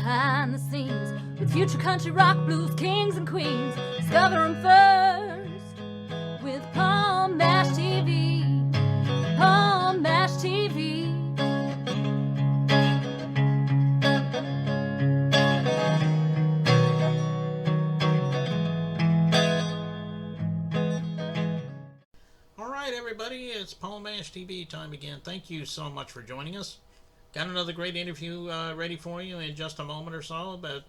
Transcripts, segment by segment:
behind the scenes with future country rock blues kings and queens. Discover them first with Paul Mash TV. Paul Mash TV. All right, everybody, it's Paul Mash TV time again. Thank you so much for joining us. Got another great interview ready for you in just a moment or so, but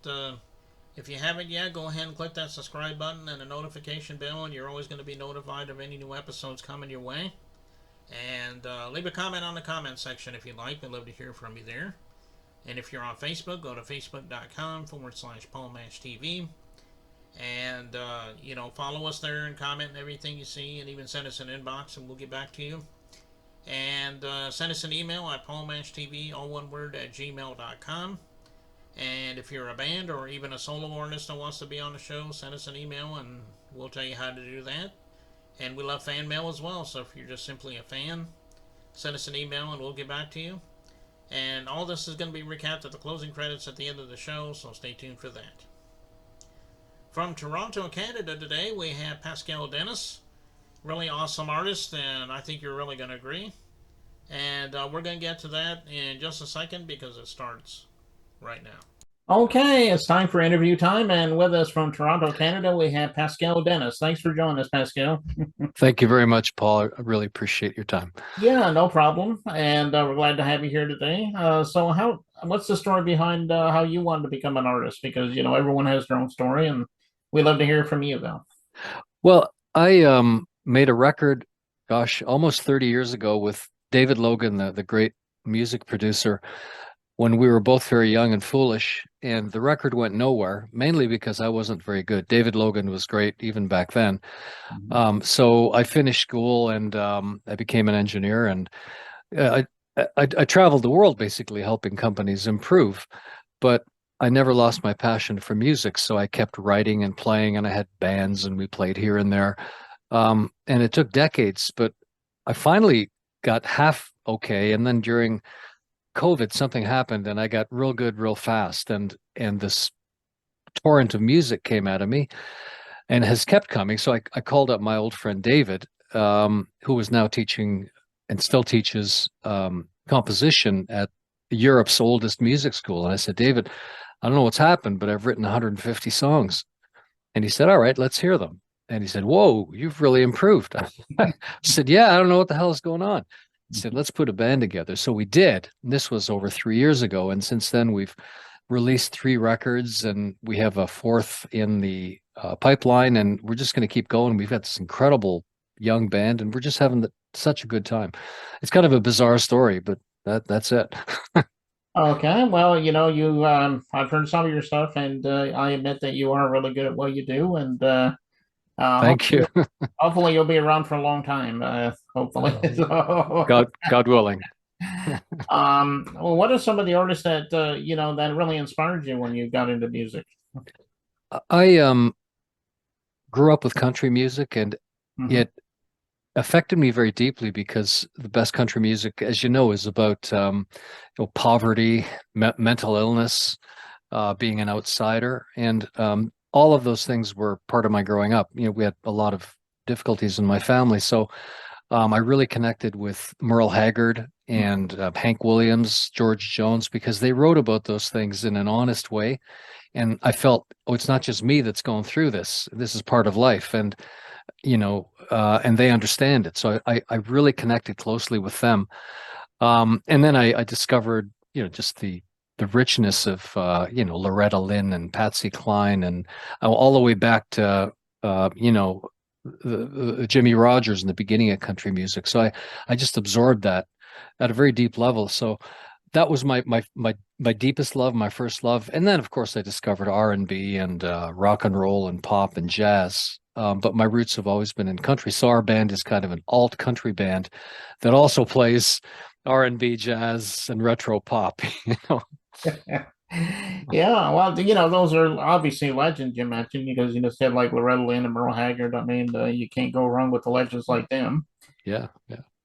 if you haven't yet, go ahead and click that subscribe button and the notification bell, and you're always going to be notified of any new episodes coming your way. And leave a comment on the comment section if you'd like. We'd love to hear from you there. And if you're on Facebook, go to facebook.com/Paul Mash TV. And, follow us there and comment on everything you see, and even send us an inbox and we'll get back to you. And send us an email at paulmashtv, all one word, at gmail.com. And if you're a band or even a solo artist that wants to be on the show, send us an email and we'll tell you how to do that. And we love fan mail as well, so if you're just simply a fan, send us an email and we'll get back to you. And all this is going to be recapped at the closing credits at the end of the show, so stay tuned for that. From Toronto, Canada today, we have Pascal Dennis. Really awesome artist, and I think you're really going to agree. And we're going to get to that in just a second because it starts right now. Okay, it's time for interview time, and with us from Toronto, Canada, we have Pascal Dennis. Thanks for joining us, Pascal. Thank you very much, Paul. I really appreciate your time. Yeah, no problem, and we're glad to have you here today. So what's the story behind how you wanted to become an artist? Because, everyone has their own story, and we love to hear from you, though. Well, I made a record, almost 30 years ago with David Logan, the great music producer, when we were both very young and foolish. And the record went nowhere, mainly because I wasn't very good. David Logan was great even back then. Mm-hmm. So I finished school and I became an engineer, and I traveled the world basically helping companies improve. But I never lost my passion for music, so I kept writing and playing, and I had bands and we played here and there. And it took decades, but I finally got half okay. And then during COVID, something happened and I got real good real fast. And this torrent of music came out of me and has kept coming. So I called up my old friend David, who is now teaching and still teaches composition at Europe's oldest music school. And I said, David, I don't know what's happened, but I've written 150 songs. And he said, all right, let's hear them. And he said, whoa, you've really improved. I said, yeah, I don't know what the hell is going on. He said, let's put a band together. So we did. This was over 3 years ago. And since then, we've released 3 records, and we have a 4th in the pipeline. And we're just going to keep going. We've got this incredible young band, and we're just having such a good time. It's kind of a bizarre story, but that's it. Okay, well, I've heard some of your stuff, and I admit that you are really good at what you do, and thank you. Hopefully you'll be around for a long time. Hopefully, so. God willing. Well, what are some of the artists that that really inspired you when you got into music? I grew up with country music, and it affected me very deeply because the best country music, as you know, is about poverty, mental illness, being an outsider, and all of those things were part of my growing up. We had a lot of difficulties in my family, so I really connected with Merle Haggard and Hank Williams, George Jones, because they wrote about those things in an honest way, and I felt, it's not just me that's going through this. This is part of life, and and they understand it. So I really connected closely with them. And then I discovered, just the richness of, Loretta Lynn and Patsy Cline, and all the way back to, the Jimmy Rogers in the beginning of country music. So I just absorbed that at a very deep level. So that was my deepest love, my first love. And then, of course, I discovered R&B and rock and roll and pop and jazz. But my roots have always been in country. So our band is kind of an alt country band that also plays R&B, jazz, and retro pop. Yeah, well, those are obviously legends you mentioned, because said like Loretta Lynn and Merle Haggard. I mean, you can't go wrong with the legends like them. Yeah.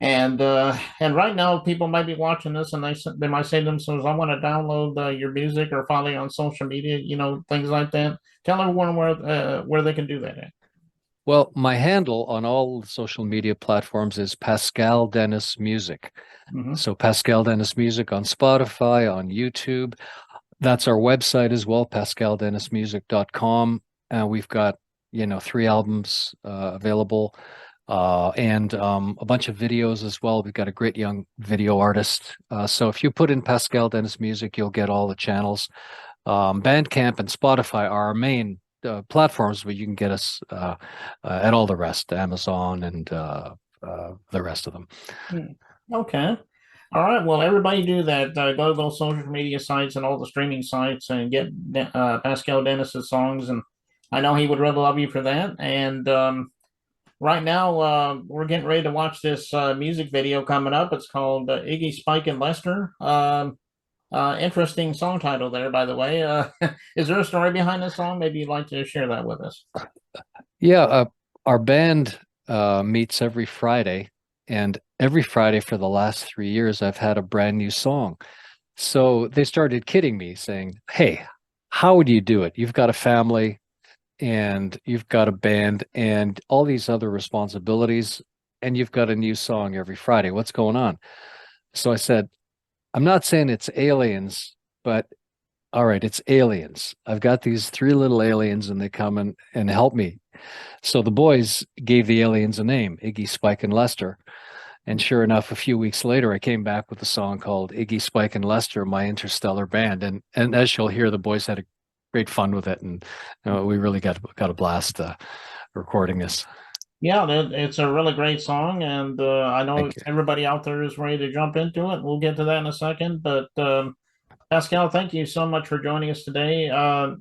And right now, people might be watching this, and they might say to themselves, "I want to download your music or follow you on social media, things like that." Tell everyone where they can do that at. Well, my handle on all social media platforms is Pascal Dennis Music. Hmm. So Pascal Dennis Music on Spotify, on YouTube. That's our website as well, pascaldennismusic.com. We've got, 3 albums available, and a bunch of videos as well. We've got a great young video artist. So if you put in Pascal Dennis Music, you'll get all the channels. Bandcamp and Spotify are our main platforms, but you can get us at all the rest, Amazon and the rest of them. Okay. All right. Well, everybody do that. Go to those social media sites and all the streaming sites and get Pascal Dennis's songs. And I know he would really love you for that. And right now, we're getting ready to watch this music video coming up. It's called Iggy, Spike, and Lester. Interesting song title there, by the way. Is there a story behind this song? Maybe you'd like to share that with us. Yeah, our band meets every Friday, and every Friday for the last 3 years, I've had a brand new song. So they started kidding me, saying, "Hey, how would you do it? You've got a family, and you've got a band, and all these other responsibilities, and you've got a new song every Friday. What's going on?" So I said, "I'm not saying it's aliens, but all right, it's aliens. I've got these 3 little aliens, and they come and help me." So the boys gave the aliens a name, Iggy, Spike, and Lester. And sure enough, a few weeks later, I came back with a song called Iggy, Spike, and Lester, My Interstellar Band. And as you'll hear, the boys had a great fun with it, and we really got a blast recording this. Yeah, it's a really great song, and I know everybody out there is ready to jump into it. We'll get to that in a second, but Pascal, thank you so much for joining us today.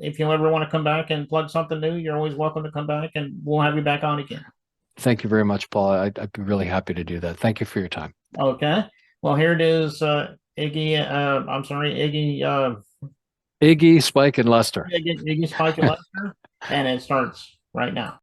If you ever want to come back and plug something new, you're always welcome to come back, and we'll have you back on again. Thank you very much, Paul. I'd be really happy to do that. Thank you for your time. Okay. Well, here it is, Iggy. I'm sorry, Iggy. Iggy, Spike, and Lester. Iggy, Spike, and Lester, and it starts right now.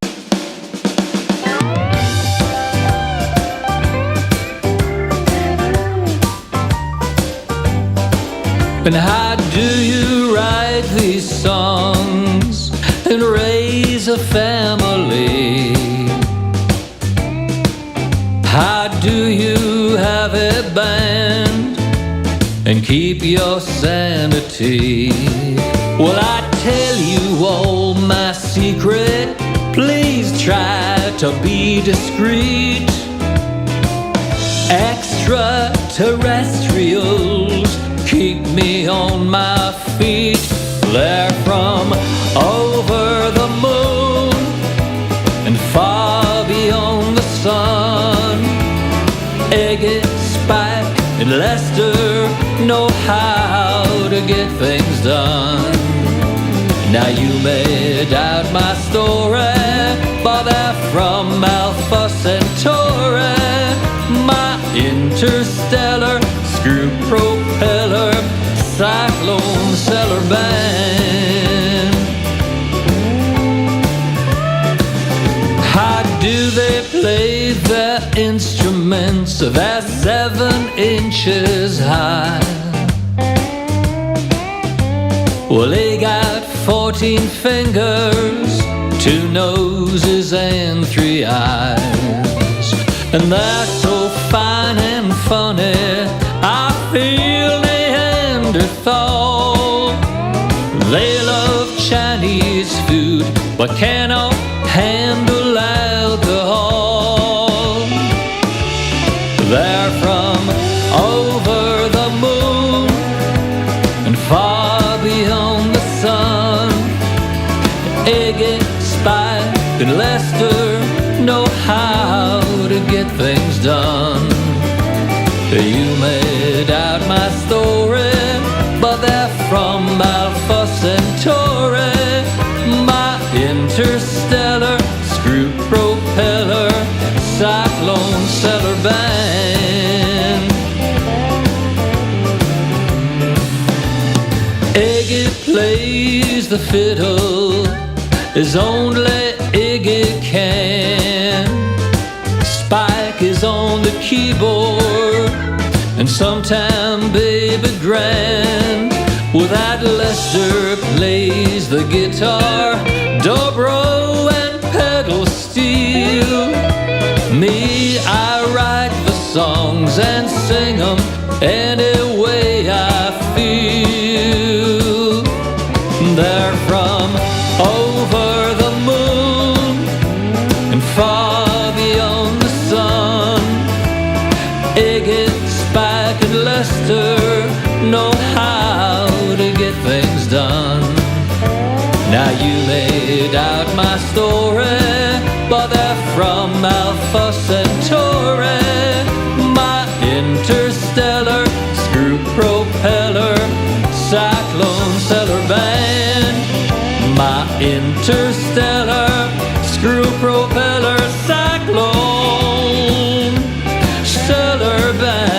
And how do you write these songs and raise a family? How do you have a band and keep your sanity? Well, I tell you all my secret, please try to be discreet. Extraterrestrials keep me on my feet. They're from over the moon and far beyond the sun. Iggy, Spike, and Lester know how to get things done. Now you may doubt my story, but they're from Alpha Centauri. My interstellar screw propeller cyclone cellar band. How do they play their instruments? They're 7 inches high. Well, they got 14 fingers, 2 noses, and 3 eyes. And they're so fine and funny, I feel Neanderthal. They love Chinese food, but cannot handle alcohol. They're from over the moon and far beyond the sun. Iggy, Spike, and Lester know how to get things done. You may doubt my story, but they're from Alpha Centauri. My interstellar screw propeller cyclone cellar band. Iggy plays the fiddle as only Iggy can. Spike is on on the keyboard, and sometime Baby Grant with that Lester plays the guitar, dobro and pedal steel. Me, I write the songs and sing them any way I feel. They're from over the moon and far beyond the sun. Iggy, Spike and Lester know how to get things done. Now you may doubt my story, but they're from Alpha Centauri. My interstellar screw propeller cyclone stellar band. My interstellar screw propeller cyclone stellar band.